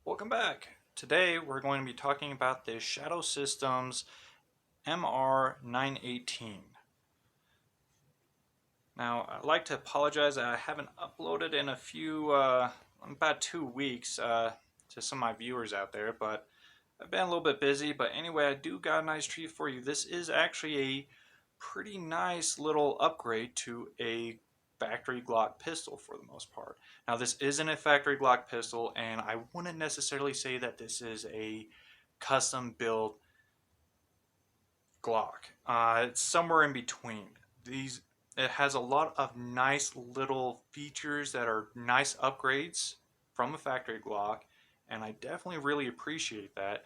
Welcome back. Today we're going to be talking about the Shadow Systems mr918. Now I'd like to apologize that I haven't uploaded in about 2 weeks to some of my viewers out there, but I've been a little bit busy. But anyway, I do got a nice treat for you. This is actually a pretty nice little upgrade to a factory Glock pistol for the most part. Now this isn't a factory Glock pistol, and I wouldn't necessarily say that this is a custom built Glock. It's somewhere in between. It has a lot of nice little features that are nice upgrades from a factory Glock, and I definitely really appreciate that.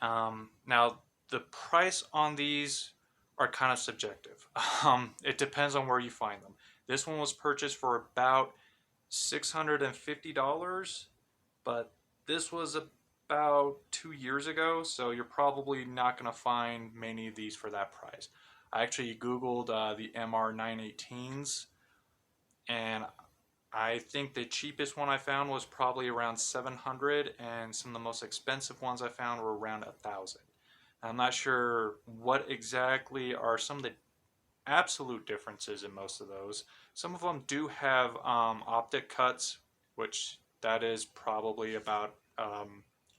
Now the price on these are kind of subjective. It depends on where you find them. This one was purchased for about $650, but this was about 2 years ago, so you're probably not going to find many of these for that price. I actually Googled the mr918s, and I think the cheapest one I found was probably around 700, and some of the most expensive ones I found were around 1,000. I'm not sure what exactly are some of the absolute differences in most of those. Some of them do have optic cuts, which that is probably about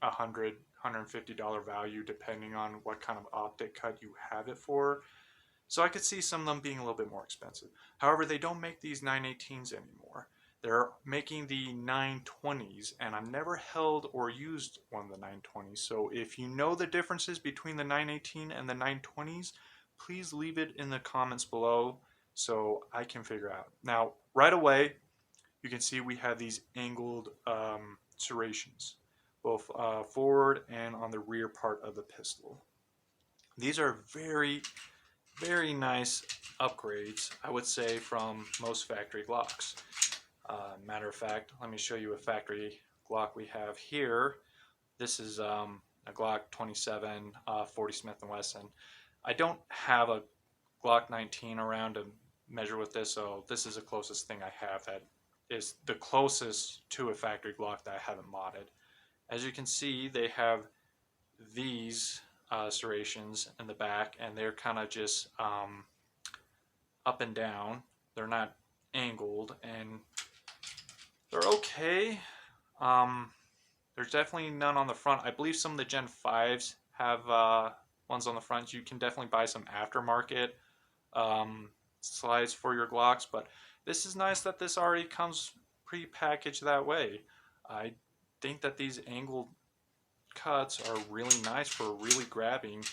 $150 value depending on what kind of optic cut you have it for. So I could see some of them being a little bit more expensive. However, they don't make these 918s anymore. They're making the 920s, and I've never held or used one of the 920s. So if you know the differences between the 918 and the 920s, please leave it in the comments below so I can figure out. Now, right away, you can see we have these angled serrations, both forward and on the rear part of the pistol. These are very, very nice upgrades, I would say, from most factory Glocks. Matter of fact, let me show you a factory Glock we have here. This is a Glock 27 40 Smith & Wesson. I don't have a Glock 19 around to measure with this, so this is the closest thing I have that is the closest to a factory Glock that I haven't modded. As you can see, they have these serrations in the back, and they're kind of just up and down. They're not angled, and they're okay. There's definitely none on the front. I believe some of the Gen 5s have ones on the front. You can definitely buy some aftermarket slides for your Glocks, but this is nice that this already comes pre-packaged that way. I think that these angled cuts are really nice for really grabbing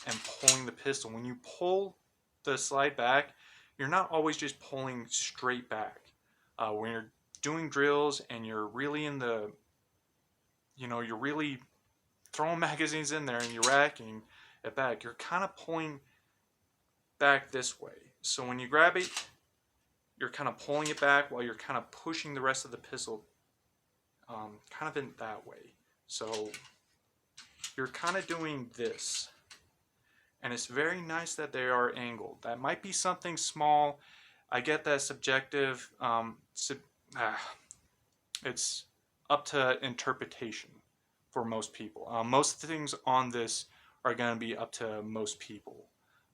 and pulling the pistol. When you pull the slide back, you're not always just pulling straight back. When you're doing drills and you're really in the, you're really throwing magazines in there and you're racking it back, you're kind of pulling back this way. So when you grab it, you're kind of pulling it back while you're kind of pushing the rest of the pistol kind of in that way. So you're kind of doing this. And it's very nice that they are angled. That might be something small. I get that subjective. It's up to interpretation for most people. Most things on this are going to be up to most people.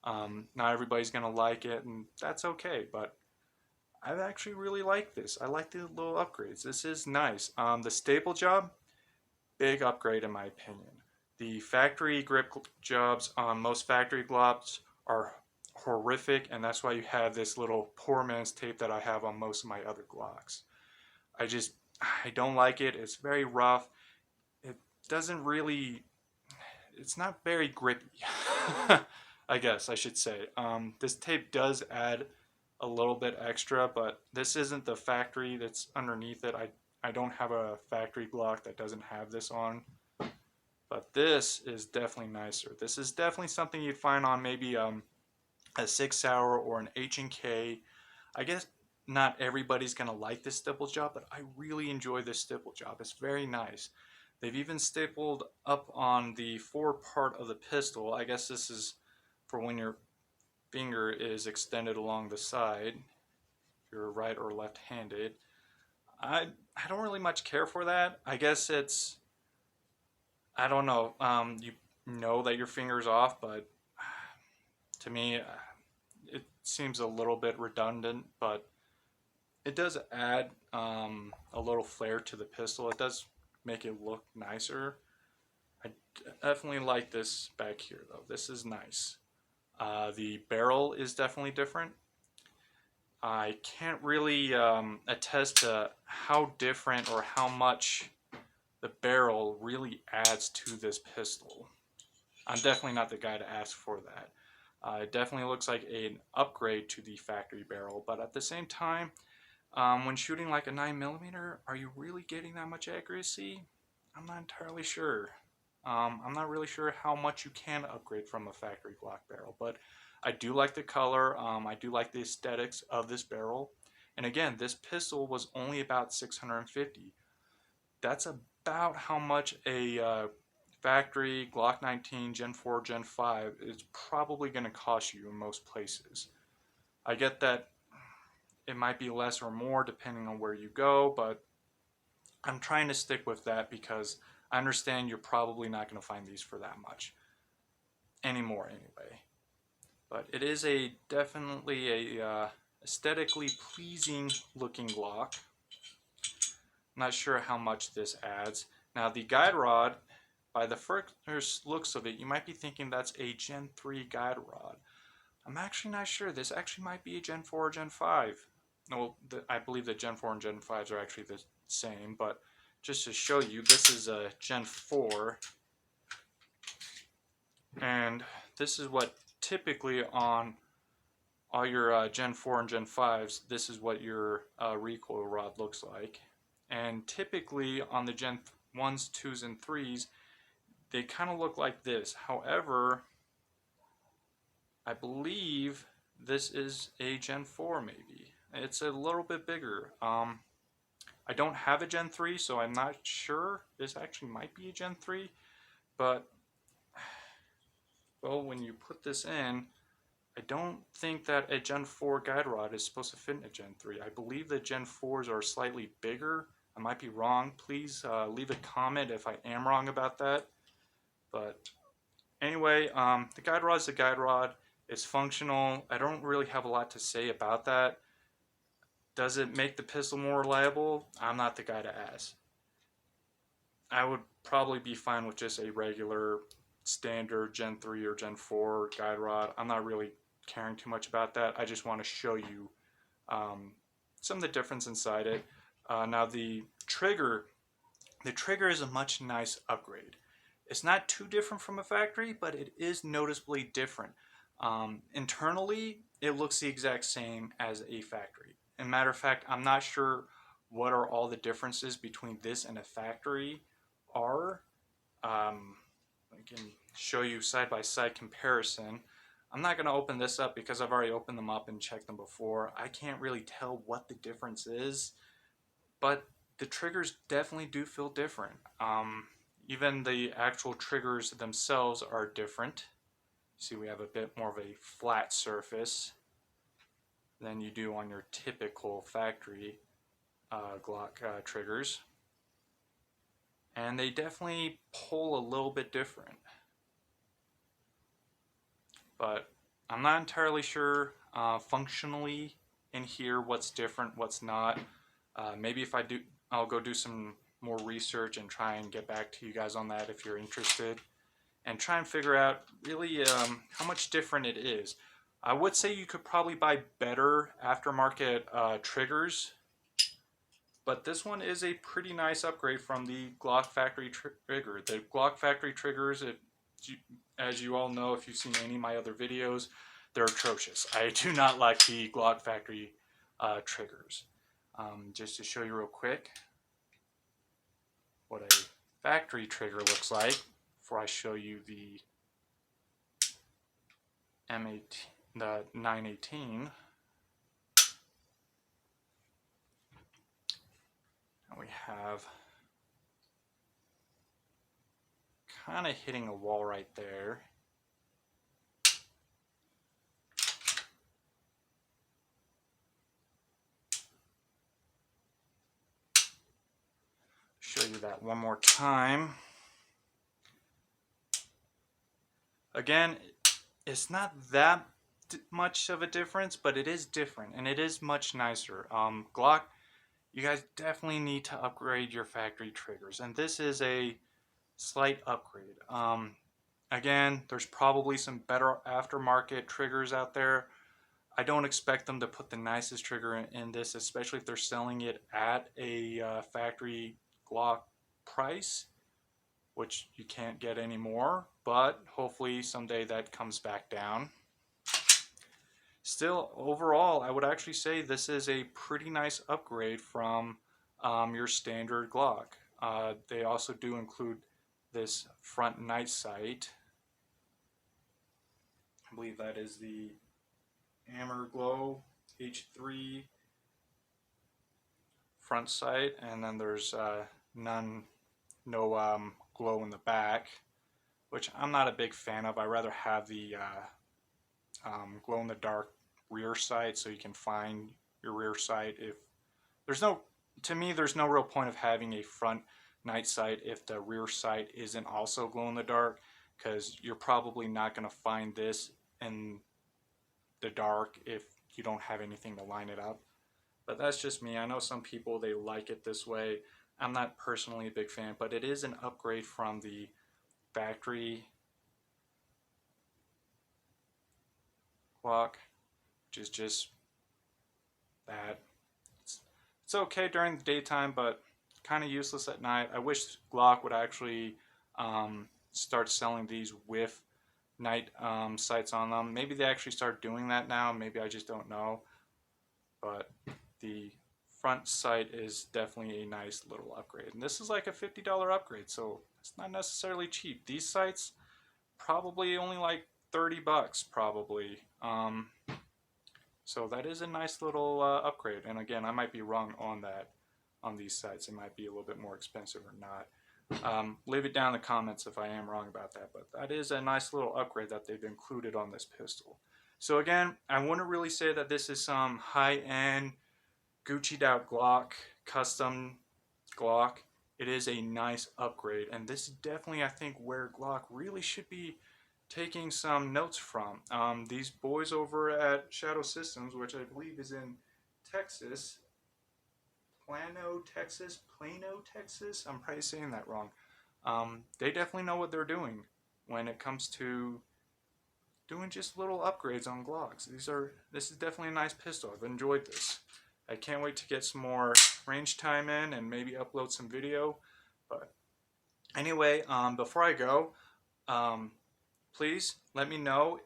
Not everybody's going to like it, and that's okay, but I actually really like this. I like the little upgrades. This is nice. The staple job, big upgrade in my opinion. The factory grip jobs on most factory Glocks are horrific, and that's why you have this little poor man's tape that I have on most of my other Glocks. I don't like it. It's very rough. It doesn't really, it's not very grippy, I guess I should say. This tape does add a little bit extra, but this isn't the factory that's underneath it. I don't have a factory Glock that doesn't have this on. But this is definitely nicer. This is definitely something you'd find on maybe a 6 Sauer or an H&K. I guess not everybody's going to like this stipple job, but I really enjoy this stipple job. It's very nice. They've even stapled up on the forward part of the pistol. I guess this is for when your finger is extended along the side, if you're right or left-handed. I don't really much care for that. I guess it's I don't know. You know that your finger's off, but to me, it seems a little bit redundant, but it does add a little flair to the pistol. It does make it look nicer. I definitely like this back here, though. This is nice. The barrel is definitely different. I can't really attest to how different or how much the barrel really adds to this pistol. I'm definitely not the guy to ask for that. It definitely looks like an upgrade to the factory barrel, but at the same time, when shooting like a 9mm, are you really getting that much accuracy? I'm not entirely sure. I'm not really sure how much you can upgrade from a factory Glock barrel, but I do like the color. I do like the aesthetics of this barrel. And again, this pistol was only about 650. That's about how much a factory Glock 19 Gen 4, Gen 5 is probably going to cost you in most places. I get that it might be less or more depending on where you go, but I'm trying to stick with that because I understand you're probably not going to find these for that much anymore anyway. But it is a definitely a aesthetically pleasing looking Glock. I'm not sure how much this adds. Now the guide rod, by the first looks of it, you might be thinking that's a Gen 3 guide rod. I'm actually not sure. This actually might be a Gen 4 or Gen 5. Well, I believe that Gen 4 and Gen 5s are actually the same, but just to show you, this is a Gen 4, and this is what typically on all your Gen 4 and Gen 5s, this is what your recoil rod looks like. And typically on the Gen 1s, 2s, and 3s, they kind of look like this. However, I believe this is a Gen 4 maybe. It's a little bit bigger. I don't have a Gen 3, so I'm not sure. This actually might be a Gen 3, but well, when you put this in, I don't think that a Gen 4 guide rod is supposed to fit in a Gen 3. I believe that Gen 4s are slightly bigger. I might be wrong. Please leave a comment if I am wrong about that. But anyway, the guide rod is the guide rod. It's functional. I don't really have a lot to say about that. Does it make the pistol more reliable? I'm not the guy to ask. I would probably be fine with just a regular standard Gen 3 or Gen 4 guide rod. I'm not really caring too much about that. I just want to show you some of the difference inside it. Now the trigger is a much nice upgrade. It's not too different from a factory, but it is noticeably different. Internally, it looks the exact same as a factory. As a matter of fact, I'm not sure what are all the differences between this and a factory are. I can show you side-by-side comparison. I'm not going to open this up because I've already opened them up and checked them before. I can't really tell what the difference is, but the triggers definitely do feel different. Even the actual triggers themselves are different. See, we have a bit more of a flat surface than you do on your typical factory Glock triggers. And they definitely pull a little bit different. But I'm not entirely sure functionally in here what's different, what's not. Maybe if I do, I'll go do some more research and try and get back to you guys on that if you're interested. And try and figure out really how much different it is. I would say you could probably buy better aftermarket triggers, but this one is a pretty nice upgrade from the Glock factory trigger. The Glock factory triggers, as you all know, if you've seen any of my other videos, they're atrocious. I do not like the Glock factory triggers. Just to show you real quick what a factory trigger looks like before I show you the the 918. And we have kind of hitting a wall right there. Show you that one more time. Again, it's not that much of a difference, but it is different and it is much nicer. Glock, you guys definitely need to upgrade your factory triggers, and this is a slight upgrade. Again, there's probably some better aftermarket triggers out there. I don't expect them to put the nicest trigger in this, especially if they're selling it at a factory Glock price, which you can't get anymore, but hopefully someday that comes back down. Still, overall, I would actually say this is a pretty nice upgrade from your standard Glock. They also do include this front night sight. I believe that is the Hammer Glow H3 front sight, and then there's no glow in the back, which I'm not a big fan of. I rather have the glow in the dark rear sight, so you can find your rear sight. If there's no, to me, there's no real point of having a front night sight if the rear sight isn't also glow in the dark, because you're probably not going to find this in the dark if you don't have anything to line it up. But that's just me. I know some people, they like it this way. I'm not personally a big fan, but it is an upgrade from the factory Glock, which is just that. It's okay during the daytime, but kind of useless at night. I wish Glock would actually start selling these with night sights on them. Maybe they actually start doing that now. Maybe I just don't know. But the front sight is definitely a nice little upgrade. And this is like a $50 upgrade, so it's not necessarily cheap. These sights probably only like 30 bucks probably. So that is a nice little upgrade. And again, I might be wrong on that, on these sights. It might be a little bit more expensive or not. Leave it down in the comments if I am wrong about that, but that is a nice little upgrade that they've included on this pistol. So again, I wouldn't really say that this is some high-end Gucci'd out Glock, custom Glock. It is a nice upgrade, and this is definitely, I think, where Glock really should be taking some notes from. These boys over at Shadow Systems, which I believe is in Texas, Plano, Texas. I'm probably saying that wrong. They definitely know what they're doing when it comes to doing just little upgrades on Glocks. This is definitely a nice pistol. I've enjoyed this. I can't wait to get some more range time in and maybe upload some video. But anyway, before I go, please let me know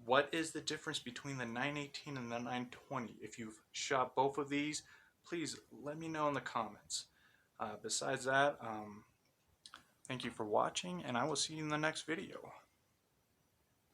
what is the difference between the 918 and the 920. If you've shot both of these, please let me know in the comments. Besides that, thank you for watching, and I will see you in the next video.